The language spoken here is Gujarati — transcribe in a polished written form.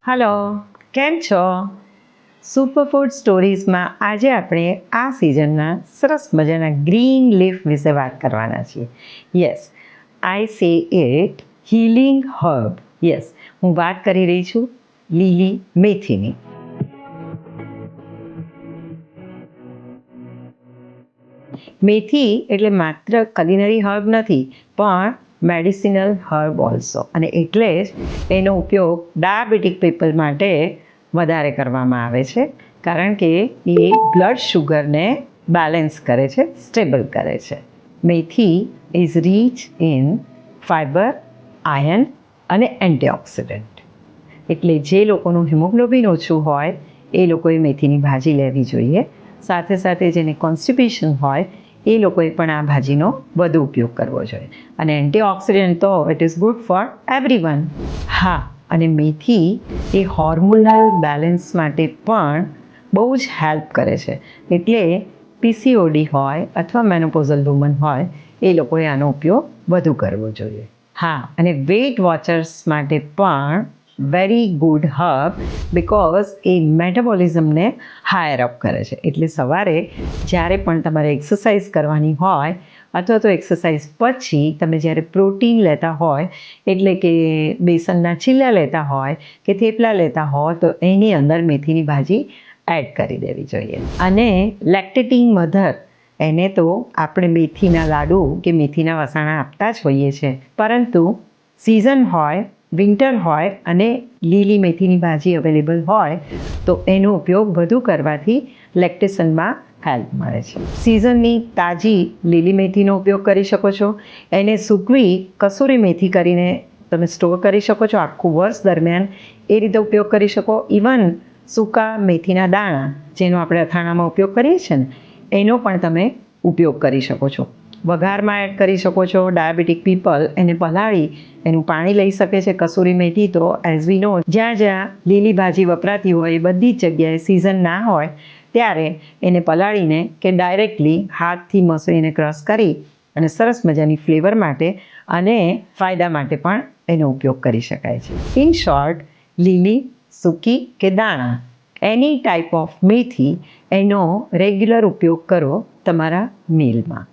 હલો, કેમ છો? સુપરફૂડ સ્ટોરીઝમાં આજે આપણે આ સિઝનના સરસ મજાના ગ્રીન લીફ વિશે વાત કરવાના છીએ. યસ, આઈ સે ઇટ હીલિંગ હર્બ. યસ, હું વાત કરી રહી છું લીલી મેથીની. મેથી એટલે માત્ર કલિનરી હર્બ નથી, પણ મેડિસિનલ હર્બ ઓલ્સો, અને એટલે જ એનો ઉપયોગ ડાયાબિટીક પીપલ માટે વધારે કરવામાં આવે છે, કારણ કે એ બ્લડ શુગરને બેલેન્સ કરે છે, સ્ટેબલ કરે છે. Methi is rich in fibre, iron અને એન્ટીઓક્સિડન્ટ. એટલે જે લોકોનું હિમોગ્લોબિન ઓછું હોય એ લોકોએ મેથીની ભાજી લેવી જોઈએ. સાથે સાથે જેને કોન્સ્ટિપેશન હોય એ લોકોએ પણ આ ભાજીનો વધુ ઉપયોગ કરવો જોઈએ. અને એન્ટીઓક્સિડન્ટ તો it is good for everyone. હા, અને મેથી એ હોર્મોનલ બેલેન્સ માટે પણ બહુ જ હેલ્પ કરે છે. એટલે પીસીઓડી હોય અથવા મેનોપોઝલ વુમન હોય એ લોકોએ આનો ઉપયોગ વધુ કરવો જોઈએ. હા, અને વેઇટ વોચર્સ માટે પણ વેરી ગુડ હર્બ, બિકોઝ એ મેટાબોલિઝમને હાયર અપ કરે છે. એટલે સવારે જ્યારે પણ તમારે એક્સરસાઇઝ કરવાની હોય અથવા તો એક્સરસાઇઝ પછી તમે જ્યારે પ્રોટીન લેતા હોય, એટલે કે બેસનના ચીલા લેતા હોય કે થેપલા લેતા હોય, તો એની અંદર મેથીની ભાજી એડ કરી દેવી જોઈએ. અને લેક્ટેટિંગ મધર એને તો આપણે મેથીના લાડુ કે મેથીના વસાણા આપતા જ હોઈએ છીએ, પરંતુ સિઝન હોય, વિન્ટર હોય અને લીલી મેથીની ભાજી અવેલેબલ હોય તો એનો ઉપયોગ વધુ કરવાથી લેક્ટેશનમાં હેલ્પ મળે છે. સિઝનની તાજી લીલી મેથીનો ઉપયોગ કરી શકો છો. એને સૂકવી કસૂરી મેથી કરીને તમે સ્ટોર કરી શકો છો આખું વર્ષ દરમિયાન. એ રીતે ઉપયોગ કરી શકો. ઇવન સૂકા મેથીના દાણા, જેનો આપણે અથાણામાં ઉપયોગ કરીએ છીએ ને, એનો પણ તમે ઉપયોગ કરી શકો છો. વઘારમાં એડ કરી શકો છો. ડાયાબિટીક પીપલ એને પલાળી એનું પાણી લઈ શકે છે. કસૂરી મેથી તો એઝ વી નો જ્યાં જ્યાં લીલી ભાજી વપરાતી હોય એ બધી જ જગ્યાએ સિઝન ના હોય ત્યારે એને પલાળીને કે ડાયરેક્ટલી હાથથી મસળીને ક્રશ કરી અને સરસ મજાની ફ્લેવર માટે અને ફાયદા માટે પણ એનો ઉપયોગ કરી શકાય છે. ઇન શોર્ટ, લીલી, સૂકી કે દાણા, એની ટાઈપ ઓફ મેથી, એનો રેગ્યુલર ઉપયોગ કરો તમારા મીલમાં.